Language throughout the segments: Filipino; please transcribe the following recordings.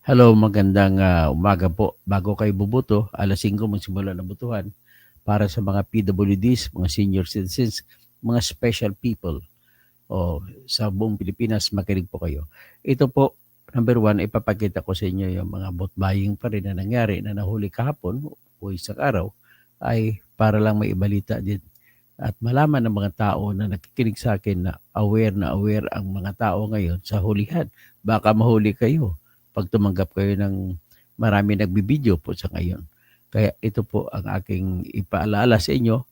Hello, magandang umaga po. Bago kayo bubuto, 5:00 magsimula ng butuhan para sa mga PWDs, mga senior citizens, mga special people o sa buong Pilipinas, makinig po kayo. Ito po, number one, ipapakita ko sa inyo yung mga vote buying pa rin na nangyari na nahuli kahapon o isang araw ay para lang may ibalita din at malaman ng mga tao na nakikinig sa akin na aware ang mga tao ngayon sa hulihan. Baka mahuli kayo pag tumanggap kayo ng marami nagbibideo po sa ngayon. Kaya ito po ang aking ipaalala sa inyo.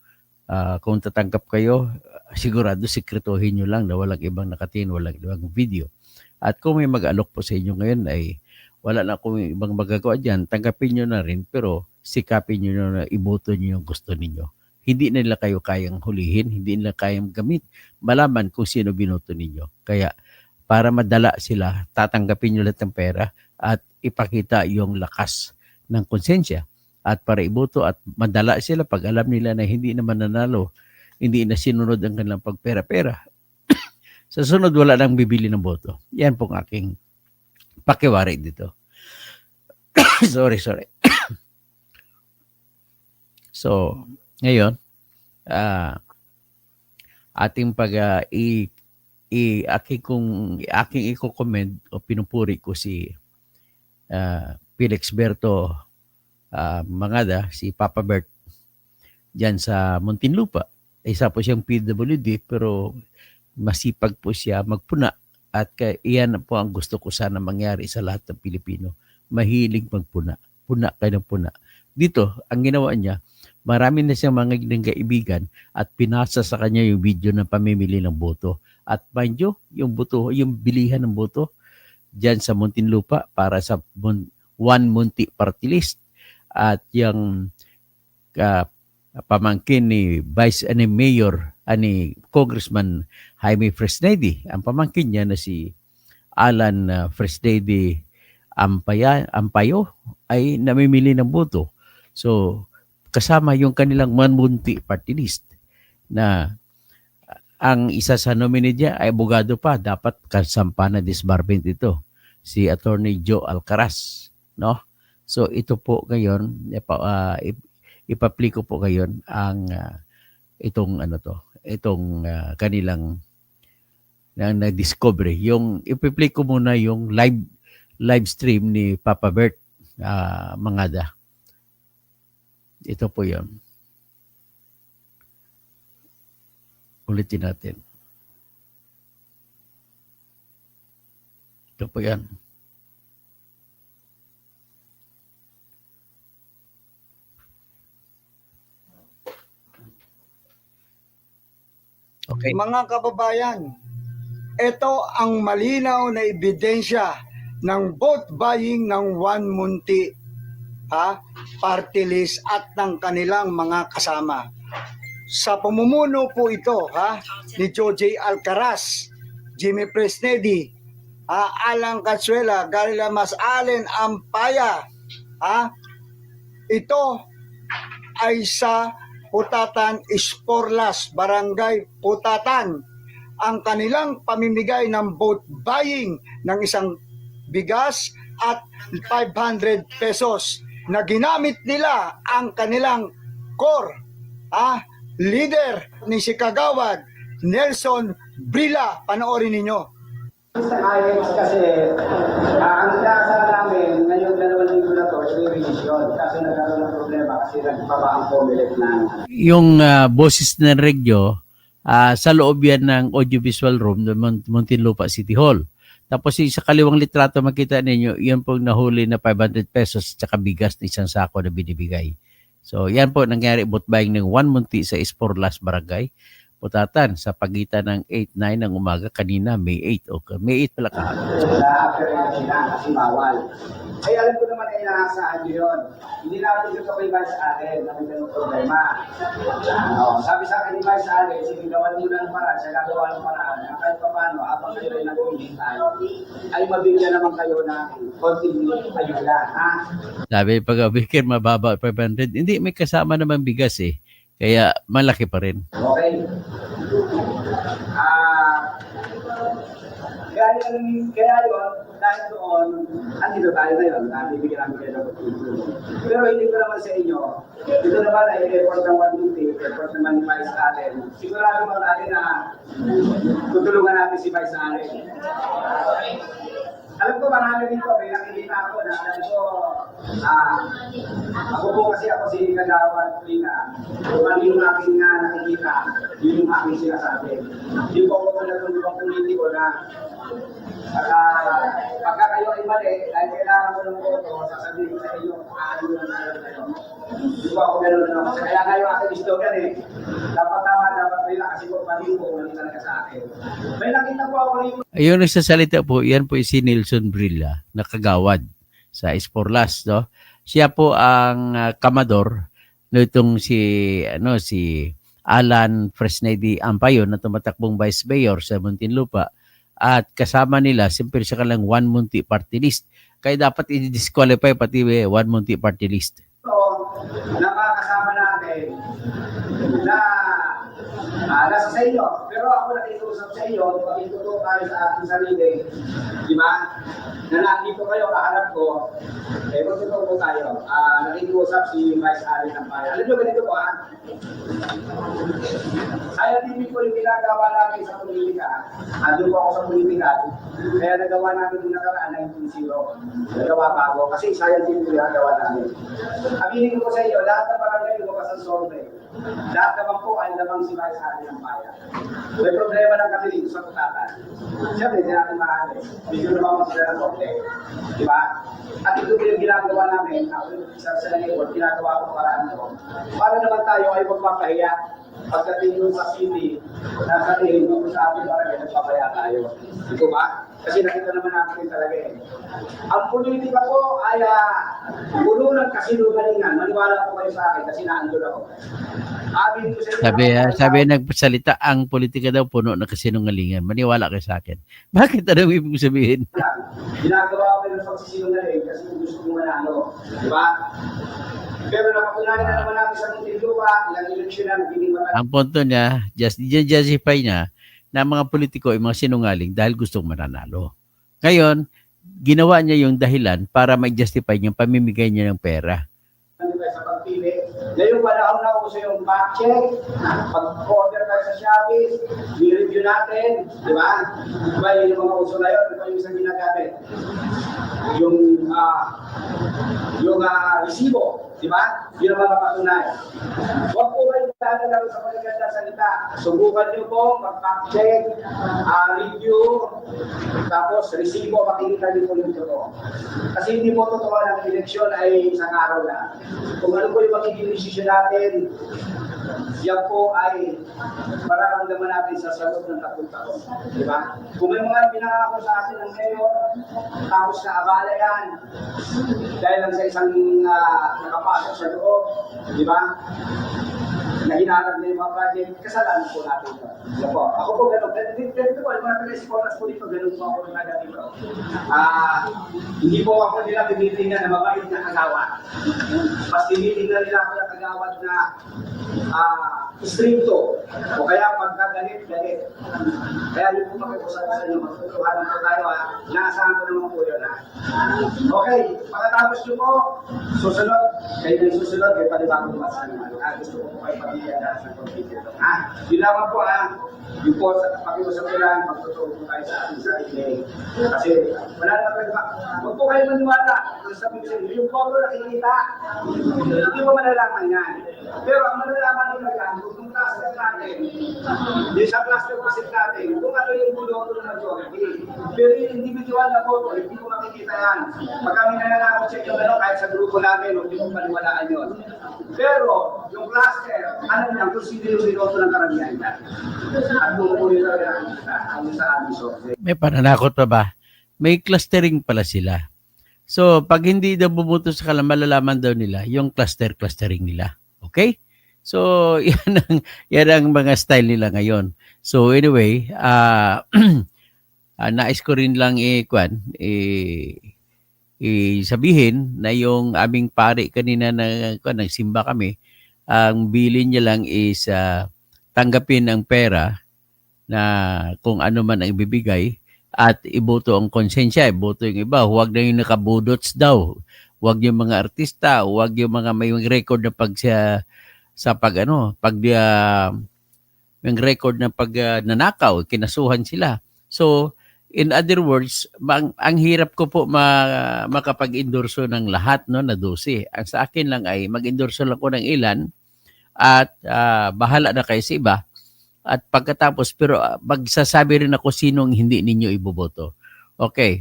Kung tatanggap kayo, sigurado sikretohin nyo lang na walang ibang nakatin, walang ibang video. At kung may mag-alok po sa inyo ngayon ay wala na akong ibang magagawa dyan, tanggapin nyo na rin pero sikapin nyo na iboto nyo yung gusto ninyo. Hindi nila kayo kayang hulihin, hindi nila kayang gamit, malaman kung sino binoto ninyo. Kaya para madala sila, tatanggapin nyo lahat ng pera at ipakita yung lakas ng konsensya. At para iboto at madala sila pag alam nila na hindi naman nanalo, hindi na sinunod ang kanilang pagpera-pera. Sa sunod, wala nang bibili ng boto. Yan pong aking pakiwari dito. sorry. So, ngayon, ating aking i-commend o pinupuri ko si Felix Berto Mangada, si Papa Bert, dyan sa Muntinlupa. Isa po siyang PWD pero masipag po siya magpuna at iyan po ang gusto ko sana mangyari sa lahat ng Pilipino. Mahilig magpuna. Puna kayo ng puna. Dito, ang ginawa niya, marami na siyang mga kaibigan at pinasa sa kanya yung video ng pamimili ng boto. At mind you, yung bilihan ng boto dyan sa Muntinlupa para sa One Munti Party List at yung pamangkin ni Mayor ni Congressman Jaime Fresnedi. Ang pamangkin niya na si Alan Fresnedi Ampayo ay namimili ng boto. So, kasama yung kanilang Manmunti Party List na ang isa sa nominee niya ay abogado pa. Dapat kasampa na disbarment ito. Si Attorney Joe Alcaraz. No? So, ito po ngayon, ipapliko po ngayon ang itong kanilang na na-discover. Yung ipipliko muna yung live stream ni Papa Bert Mangada. Ito po 'yon. Ulitin natin. Ito po 'yan. Okay. Mga kababayan, ito ang malinaw na ebidensya ng vote buying ng One Munti party list at ng kanilang mga kasama. Sa pamumuno po ito ni Joe Alcaraz, Jimmy Fresnedi, Alan Cazuela, Gary Lamas, Allen Ampaya, ito ay sa Putatan Esporlas, Barangay Putatan. Ang kanilang pamimigay ng vote buying ng isang bigas at 500 pesos na ginamit nila ang kanilang core leader ni si Kagawad Nelson Brila. Panoorin ninyo. Sa IEX kasi, ang inaasal namin ngayong 2 linggo na to, i-revision. Kasi nagkaroon ng problema kasi nagbaba ang formulet ng... Yung boses ng radyo, sa loob yan ng audiovisual room ng Muntinlupa City Hall. Tapos sa kaliwang litrato makita ninyo, yan po nahuli na 500 pesos at saka bigas na isang sako na binibigay. So yan po nangyari vote buying ng One Munti sa Esporlas Barangay Putatan sa pagitan ng 8-9 ng umaga kanina, May 8. Okay. May 8 pala kahapon. After election na kasi bawal. Ay alam ko naman ay nakasaan nyo yun. Hindi natin yung kapayban sa akin na may ganung problema. Sabi sa akin ni Vice Alex, sige gawan mo ng paraan, siya gagawa ng paraan na kahit pa paano, habang kayo ay nag-uulintay, ay mabigyan naman kayo ng konting ayuda. Sabi pag bigyan mababa 500, hindi may kasama naman bigas eh. Kaya malaki pa rin. Okay. Galing kaya yun, dahil doon, andito tayo ngayon, bibigyan namin kayo ng pagtutulong. Pero hindi ko naman sa inyo, ito naman ay effort ng 120, effort naman ni Vice Allen. Sigurado mo natin na tutulungan natin si Vice Allen. Alam ko marami dito, may nakikita ako na alam ko, ako po kasi ako si Kagawad Lina. Kung ano yung aking nakikita, yun yung aking sinasabi. Hindi po ako natulungan politiko na pagka kayo ay mali, dahil kailangan mo ng boto, sasabihin sa inyo, ano yung kayo. Hindi po ako gano'n na. Kaya nga yung aking istoryan dapat tama, dapat nila kasi po mali po, mali talaga sa akin. May nakita po ako rin. Ayun, nagsasalita po, yan po si Nelson Brilla, na kagawad sa Esporlas, no? Siya po ang kamador nitong si Alan Fresnedi Ampayon na tumatakbong Vice Mayor sa Muntinlupa, at kasama nila siyempre siya lang one Munti party list. Kaya dapat i-disqualify pati one Munti party list. So, nakakasama natin na nasa sa inyo. Pero ako nakikiusap sa inyo, pag-ituto tayo sa ating sarili. Di ba? Na nandito kayo, kaharap ko, magtuto po tayo. Nakikiusap si Vice Allen ng Bayan. Alam nyo, ganito po scientific po yung ginagawa namin sa politika. Doon po ako sa politika. Kaya nagawa namin yung nakaraan 19-0. Nagawa pa ako kasi scientific yung ginagawa namin. Aminin ko sa inyo, lahat ng barangay lumabas ang survey. Lahat naman po ay lamang si Vice Allen ng Bayan. May problema lang kami dito sa Kutatan. Siyempre, hindi natin maalis. Hindi naman sila ng survey. Di ba? At ito po yung ginagawa namin. Ako yung isa sa nangyayon, ginagawa ko paraan ko. Para naman tayo ay magpapahiya. Pagdating doon sa city, nasa tingin mo sa ating barangay, nagpapaya tayo. Ito ba? Kasi nakita naman natin talaga Ang politika po ay puno ng kasinungalingan. Maniwala po kayo sa akin kasi naandun ako. Sabi nagsalita, ang politika daw puno ng kasinungalingan. Maniwala kayo sa akin. Bakit? Ano ibig sabihin? Ginagawa ko yung pagsisinungaling kasi gusto ko manalo. Diba? Pero napatunayan na naman natin sa Muntinlupa, ilang eleksyon na nagiging matalo. Ang punto niya, justify niya na mga politiko ay mga sinungaling dahil gustong mananalo. Ngayon, ginawa niya yung dahilan para mag-justify yung pamimigay niya ng pera. Sa pagpili, ngayon panahon na uso yung back check, pag-order tayo sa Shopee, i-review natin, di ba? Diba yung mga uso na yun, ito yung isang ginagamit. Yung resibo, di ba? Yun ang mga patunay. Huwag po kayo talaga sa magaganda salita. Subukan nyo po, mag-fact check, review, tapos resibo, makikita nyo po yung totoo. Kasi hindi po totoo ng eleksyon ay isang araw na. Kung ano po yung magiging decision natin, yan po ay mararamdaman natin sa sagot ng 3 taon. Di ba? Kung may mga pinangako sa atin ng mayor, tapos na abala yan, dahil lang sa isang nakapasok sa loob, di ba? Na hinaharap na yung mga project, kasalanan po natin ito. Yan po. Ako po gano'n. Ganito po, yung mga taga-siponas po dito, gano'n po ako nagkada dito. Hindi po ako nila tinitingnan na mabait na kagawad. Mas tinitingnan nila ako na kagawad na stricto. O kaya pagkagalit. Kaya yun po makikusap sa inyo. Magtutuhanan po tayo Naasahan ko naman po yun Okay, pagkatapos nyo po, susunod. Kayo na susunod, kayo palibang lumasan naman. Gusto ko po kayo pagkikita sa pagkikita. Yun naman po yung po sa pakiusap nila, magtutuwa po tayo sa ating sarili. Kasi wala naman kayo huwag po kayo maniwala. Yung photo nakikita, hindi mo malalaman yan. Pero ang malalaman nila yan, kung cluster natin, yung sa cluster kasi natin, kung ano yung buloto ng majority. Pero yung individual na photo, hindi ko makikita yan. Pag kami check yung kahit sa grupo namin, hindi mo paniwalaan yun. Pero yung cluster, alam niya, kung sino yung buloto ng karamihan yan. At kung po yun ang sa aming software. May pananakot pa ba? May clustering pala sila. So, pag hindi daw bumuto sa malalaman daw nila, yung clustering nila. Okay? So, yan ang mga style nila ngayon. So, anyway, nais ko rin lang sabihin na yung aming pare kanina na nagsimba kami, ang bilin niya lang is tanggapin ang pera na kung ano man ang ibibigay at iboto ang konsensya, iboto yung iba. Huwag na yung nakabudots daw. Huwag yung mga artista, huwag yung mga may record na sa pag ano, pag yung record na pag nanakaw, kinasuhan sila. So, in other words, ang hirap ko po makapag-endorso ng lahat no na 12. Ang sa akin lang ay mag-endorso lang ko ng ilan at bahala na kayo sa iba. At pagkatapos, pero magsasabi rin ako sinong hindi ninyo iboboto. Okay.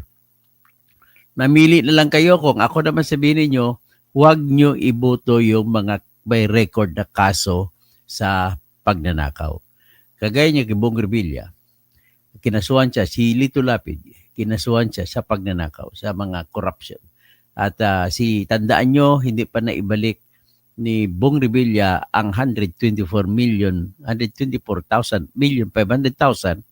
Mamili na lang kayo kung ako naman sabihin ninyo, huwag nyo iboto yung mga may record na kaso sa pagnanakaw. Kagaya niya kay Bong Revilla, kinasuhan siya, si Lito Lapid, kinasuhan siya sa pagnanakaw, sa mga corruption. At tandaan nyo, hindi pa naibalik ni Bong Revilla ang 124,500,000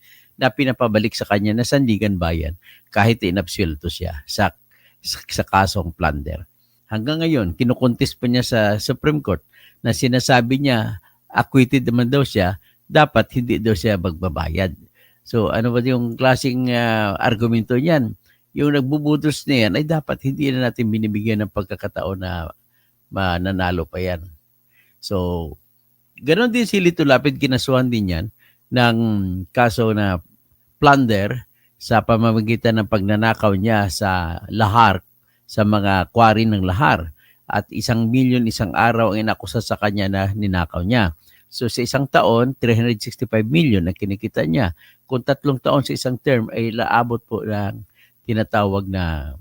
na pinapabalik sa kanya na Sandigan Bayan kahit inabsuelto siya sa kasong plunder. Hanggang ngayon, kinukontes pa niya sa Supreme Court na sinasabi niya acquitted naman daw siya, dapat hindi daw siya magbabayad. So ano ba yung klaseng argumento niyan? Yung nagbubudos na yan ay dapat hindi na natin binibigyan ng pagkakataon na mananalo pa yan. So, ganoon din si Lito Lapid, kinasuhan din yan ng kaso na plunder sa pamamagitan ng pagnanakaw niya sa lahar, sa mga quarry ng lahar. At 1,000,000 isang araw ang inakusa sa kanya na ninakaw niya. So sa isang taon, 365 million ang kinikita niya. Kung 3 taon sa isang term ay laabot po ng tinatawag na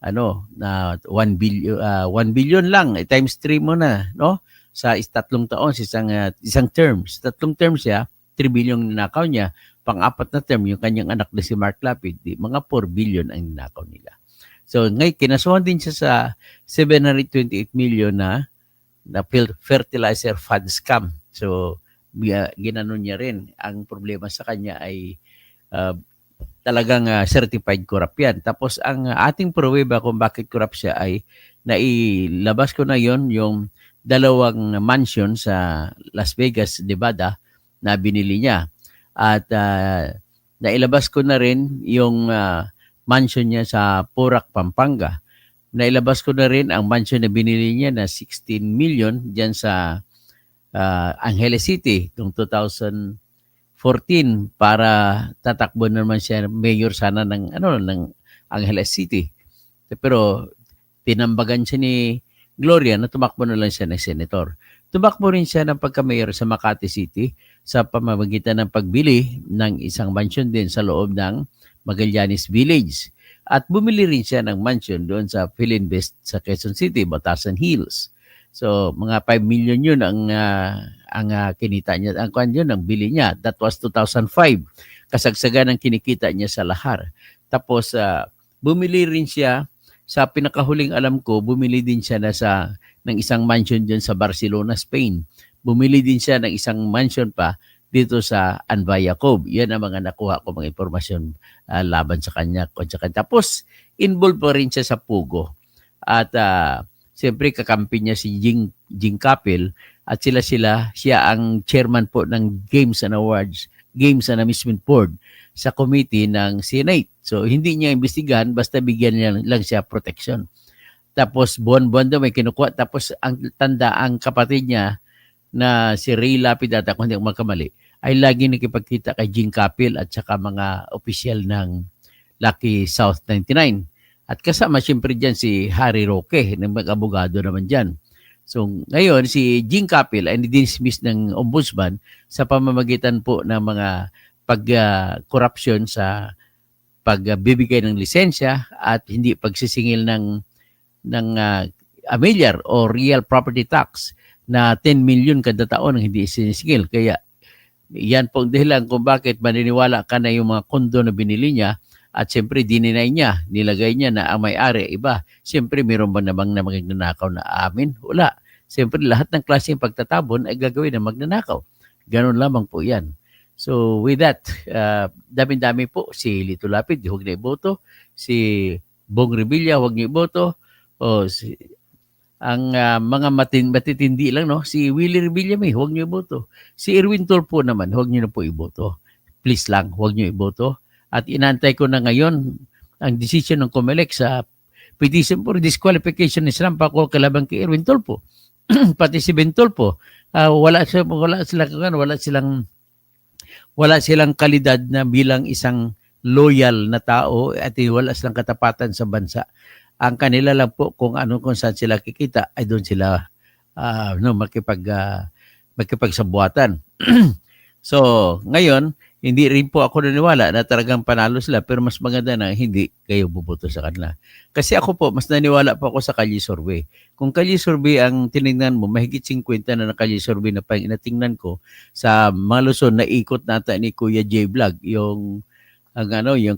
na 1 billion 1 billion lang times 3 mo na no sa 3 taon sa isang term. Sa 3 term siya 3 billion ninakaw niya, pang-apat na term yung kanyang anak na si Mark Lapid, mga 4 billion ang ninakaw nila. So ngayon kinasuhan din siya sa 728 million na fertilizer fund scam. So ginanon niya rin. Ang problema sa kanya ay talagang certified corrupt yan. Tapos ang ating pruweba kung bakit corrupt siya ay nailabas ko na yon yung 2 mansion sa Las Vegas, Nevada na binili niya. At nailabas ko na rin yung mansion niya sa Porac, Pampanga. Nailabas ko na rin ang mansion na binili niya na 16 million dyan sa Angeles City noong 2014 para tatakbo naman siya mayor sana ng Angeles City. Pero tinambagan siya ni Gloria na tumakbo na lang siya ng senator. Tumakbo rin siya ng pagka-mayor sa Makati City sa pamamagitan ng pagbili ng isang mansion din sa loob ng Magallanes Village. At bumili rin siya ng mansion doon sa Philinvest sa Quezon City, Batasan Hills. So mga 5 million yun ang kinita niya, ang bili niya. That was 2005. Kasagsagan ang kinikita niya sa lahar. Tapos bumili rin siya sa pinakahuling alam ko, bumili din siya ng isang mansion diyan sa Barcelona, Spain. Bumili din siya ng isang mansion pa dito sa Anbaya Cove. Yan ang mga nakuha ko mga impormasyon laban sa kanya. Tapos involved pa rin siya sa Pugo. At siyempre kakampi niya si Jing Capel at siya ang chairman po ng Games and Amusement Board sa committee ng Senate. So hindi niya imbestigahan, basta bigyan niya lang siya protection. Tapos buwan-buwan daw may kinukuha. Tapos ang kapatid niya na si Ray Lapid ata, kung hindi ako magkamali, ay lagi nakipagkita kay Jing Capel at saka mga opisyal ng Lucky South 99. At kasama siyempre dyan si Harry Roque, ng mag-abogado naman dyan. So ngayon si Jing Capel ay dismiss ng ombudsman sa pamamagitan po ng mga pag-corruption sa pagbibigay ng lisensya at hindi pagsisingil ng amilyar o real property tax na 10 million kada taon ang hindi sinisingil. Kaya yan po ang dahilan kung bakit maniniwala ka na yung mga kondo na binili niya at siyempre dininay niya, nilagay niya na ang may-ari iba. Siyempre meron ba namang na magnanakaw na amin? Wala. Siyempre lahat ng klaseng pagtatabon ay gagawin ng magnanakaw. Ganon lamang po yan. So with that, dami-dami po. Si Lito Lapid, huwag na iboto. Si Bong Revilla, huwag niyo iboto. Ang mga matitindi lang, no? Si Willie Revilla, huwag niyo iboto. Si Erwin Tulfo naman, huwag niyo na po iboto. Please lang, huwag niyo iboto. At inantay ko na ngayon ang decision ng COMELEC sa petition for disqualification ni Sram Paco kalaban kay Erwin Tulfo. Pati si Ben Tulfo, wala silang kalidad na bilang isang loyal na tao at wala silang katapatan sa bansa. Ang kanila lang po kung saan sila kikita ay doon sila makipagsabuatan. So, ngayon, hindi rin po ako naniwala na talagang panalo sila pero mas maganda na hindi kayo buboto sa kanila. Kasi ako po, mas naniwala po ako sa Kalye Survey. Kung Kalye Survey ang tinignan mo, mahigit 50 na Kalye Survey na inatingnan ko sa mga Luzon na ikot nata ni Kuya J Vlog, yung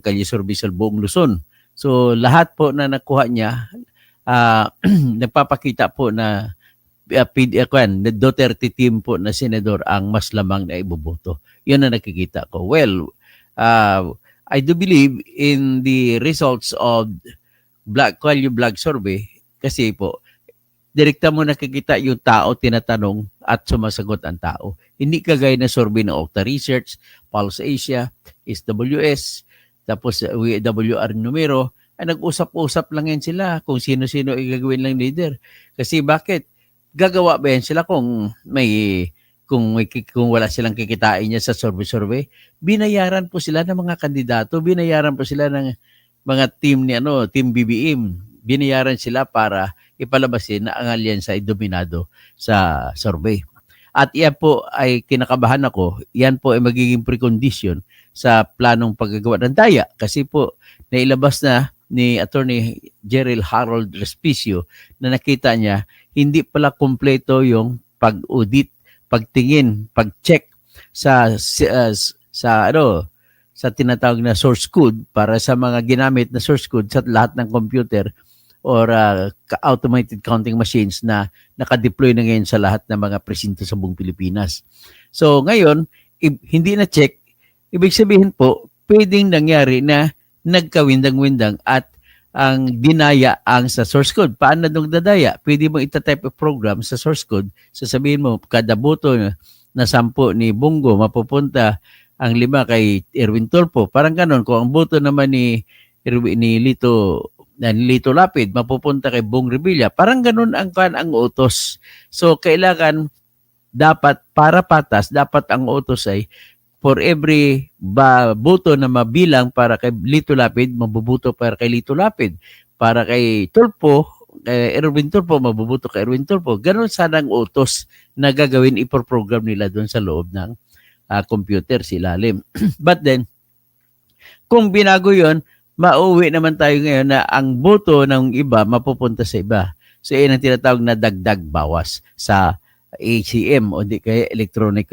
Kalye Survey sa buong Luzon. So, lahat po na nakuha niya, nagpapakita po na Duterte team po na senador ang mas lamang na iboboto. Yun na nakikita ko. Well, I do believe in the results of Kalye Vlog Survey kasi po, direkta mo nakikita yung tao tinatanong at sumasagot ang tao. Hindi kagaya na survey ng Okta Research, Pulse Asia, SWS, tapos WR numero, ay nag-usap-usap lang yan sila kung sino-sino igagawin lang leader. Kasi bakit? Gagawa ba yan sila kung wala silang kikitain niya sa survey? Binayaran po sila ng mga kandidato, binayaran po sila ng mga team Team BBM. Binayaran sila para ipalabasin na ang alyansa ay dominado sa survey. At yan po ay kinakabahan ako, yan po ay magiging precondition sa planong paggagawa ng daya. Kasi po, nailabas na ni Attorney Jerrel Harold Respicio na nakita niya, hindi pala kompleto yung pag-audit, pagtingin, pag-check sa tinatawag na source code para sa mga ginamit na source code sa lahat ng computer or automated counting machines na naka-deploy na ngayon sa lahat ng mga presinto sa buong Pilipinas. So ngayon, hindi na check, ibig sabihin po, pwedeng nangyari na nagkawindang-windang at ang dinaya ang sa source code. Paano nung dadaya? Pwede mo itatype of program sa source code. Sasabihin mo, kada boto na 10 ni Bungo, mapupunta ang 5 kay Erwin Tulfo. Parang ganon. Kung ang boto naman ni Lito Lapid, mapupunta kay Bong Revilla. Parang ganon ang utos. So, kailangan dapat, para patas, dapat ang utos ay for every boto na mabilang para kay Lito Lapid, mabubuto para kay Lito Lapid. Para kay Tulfo, kay Erwin Tulfo, mabubuto kay Erwin Tulfo. Ganon sana ang utos na gagawin, iproprogram nila doon sa loob ng computer, si ilalim. But then, kung binago yon, mauwi naman tayo ngayon na ang boto ng iba mapupunta sa iba. So, yan ang tinatawag na dagdag bawas sa ACM o di kaya electronic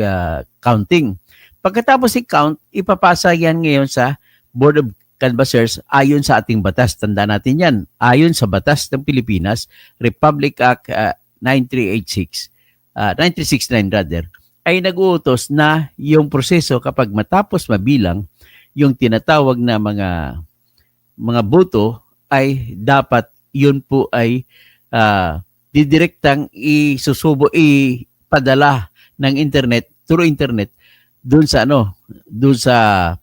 counting. Pagkatapos i-count, ipapasa yan ngayon sa Board of Canvassers ayon sa ating batas. Tanda natin yan. Ayon sa batas ng Pilipinas, Republic Act 9369 rather, ay nag-uutos na yung proseso kapag matapos mabilang yung tinatawag na mga boto ay dapat yun po ay didirektang ipadala ng internet, through internet, doon sa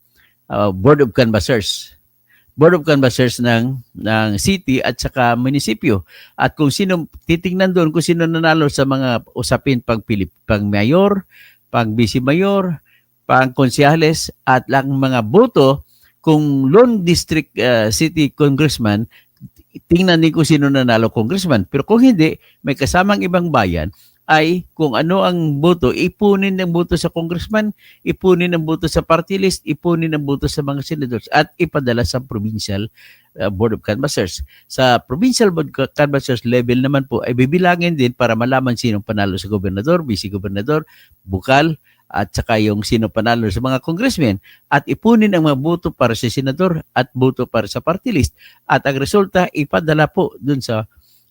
Board of Canvassers. Board of Canvassers ng city at saka munisipyo. At kung sino titingnan doon kung sino nanalo sa mga usapin pang mayor, pang vice mayor, pang konsyales at lang mga boto kung lone district city congressman, tingnan din kung sino nanalo congressman. Pero kung hindi, may kasamang ibang bayan, ay kung ano ang boto, ipunin ng boto sa congressman, ipunin ng boto sa party list, ipunin ng boto sa mga senators at ipadala sa provincial Board of Canvassers. Sa provincial Board of Canvassers level naman po ay bibilangin din para malaman sinong panalo sa gobernador, vice-gobernador, bukal, at saka yung sino panalo sa mga congressmen at ipunin ang mga boto para sa senador at boto para sa party list. At ang resulta, ipadala po dun sa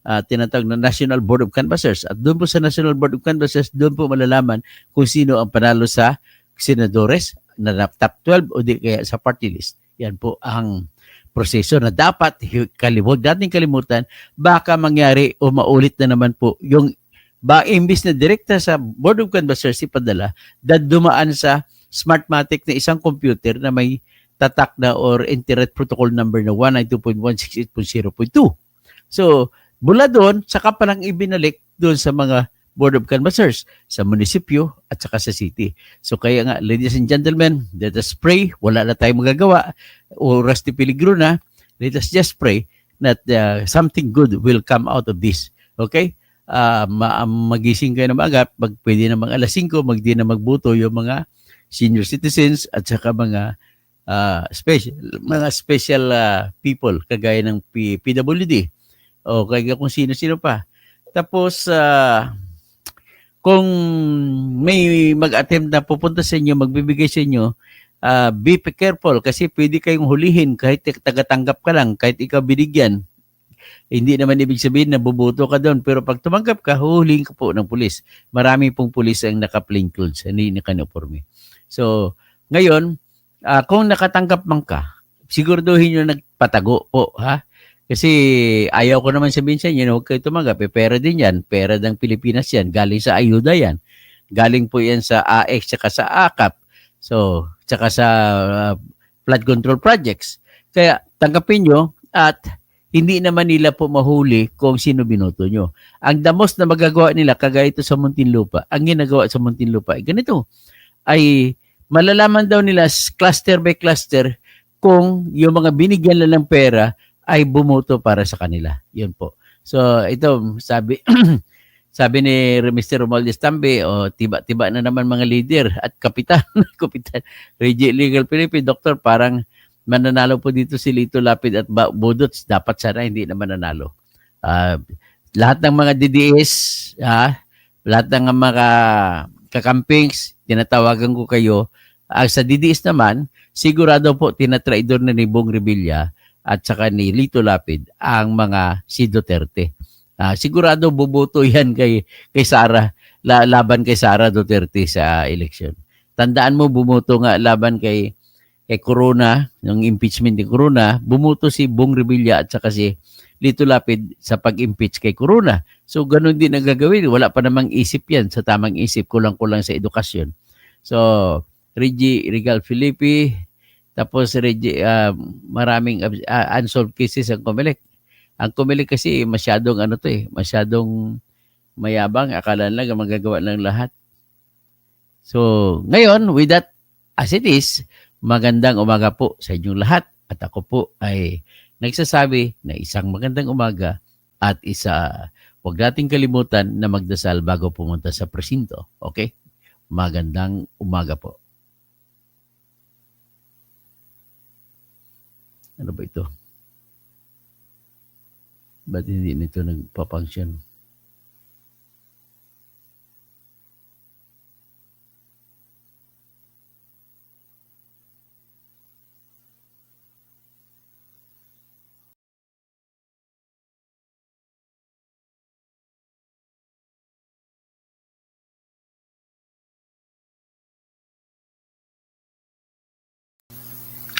tinatawag na National Board of Canvassers. At doon po sa National Board of Canvassers, doon po malalaman kung sino ang panalo sa senadores na top 12 o di kaya sa party list. Yan po ang proseso na dapat huwag natin kalimutan, baka mangyari o maulit na naman po yung imbis na direkta sa Board of Canvassers ipadala, dumaan sa Smartmatic na isang computer na may tatak na or Internet Protocol number na 192.168.0.2. So, mula doon, saka pa lang ibinalik doon sa mga Board of Canvassers, sa munisipyo at saka sa city. So kaya nga, ladies and gentlemen, let us pray. Wala na tayong magagawa. Oras ni Peligro na. Let us just pray that something good will come out of this. Okay? Magising kayo na maaga, pwede na mga 5:00, magdi na magbuto yung mga senior citizens at saka mga special people kagaya ng PWD o kaya kung sino-sino pa. Tapos kung may mag-attempt na pupunta sa inyo, magbibigay sa inyo, be careful kasi pwede kayong hulihin kahit tagatanggap ka lang, kahit ikaw binigyan. Hindi naman ibig sabihin na bubuto ka doon. Pero pag tumanggap ka, huhulihin ka po ng pulis. Marami pong pulis ang naka-plain clothes, hindi naka-uniforme. So, ngayon, kung nakatanggap man ka, siguraduhin nyo nagpatago po, ha? Kasi ayaw ko naman sabihin sa inyo, huwag kayo tumanggap. Pera din yan. Pera ng Pilipinas yan. Galing sa ayuda yan. Galing po yan sa AX tsaka sa AKAP. So, tsaka sa flood control projects. Kaya tanggapin nyo at hindi naman nila po mahuli kung sino binoto nyo. Ang damos na magagawa nila, kagaya ito sa Muntinlupa, ang ginagawa sa Muntinlupa ay ganito. Ay malalaman daw nila cluster by cluster kung yung mga binigyan lang ng pera ay bumoto para sa kanila. Yun po. So, ito, sabi sabi ni Mr. Romualdez Tambe, tiba-tiba na naman mga leader at kapitan, Reggie Legal Philippine, Doktor, parang mananalo po dito si Lito Lapid at Budots. Dapat sana hindi na mananalo. Lahat ng mga DDS, lahat ng mga kakampings, tinatawagan ko kayo. Sa DDS naman, sigurado po tinatraidor na ni Bong Revilla at saka ni Lito Lapid ang mga si Duterte. Sigurado buboto yan kay Sara, laban kay Sara Duterte sa eleksyon. Tandaan mo, bumoto nga laban kay Corona, yung impeachment ni Corona, bumoto si Bong Revilla at saka si Lito Lapid sa pag-impeach kay Corona. So, ganun din ang gagawin. Wala pa namang isip yan. Sa tamang isip, kulang-kulang sa edukasyon. So, Reggie Regal Felipe, tapos maraming unsolved cases ang Comelec. Ang Comelec kasi masyadong masyadong mayabang, akala lang magagawa ng lahat. So, ngayon, with that as it is, magandang umaga po sa inyong lahat. At ako po ay nagsasabi na isang magandang umaga at huwag nating kalimutan na magdasal bago pumunta sa presinto. Okay? Magandang umaga po. Ano ba ito? Ba't hindi nito nagpa-function?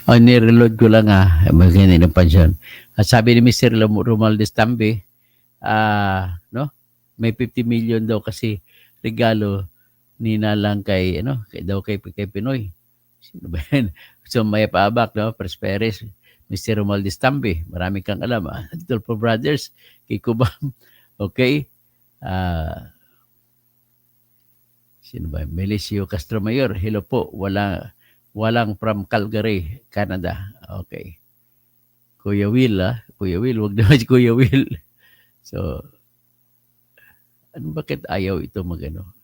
Nireload ko lang maganda ng pansyon. At sabi ni Mr. Romualdez Tambe, may 50 million daw kasi regalo ni Nalang kay Pinoy. Sino ba yan? So may paabak, Prosperes, Mr. Romualdez Tambe, marami kang alam, Tulfo Brothers, kay Kubam, okay? Sino ba? Melisio Castro Mayor, hello po, walang from Calgary, Canada. Okay. Kuya Will, Kuya Will, wag naman si Kuya Will. So, bakit ayaw ito magano?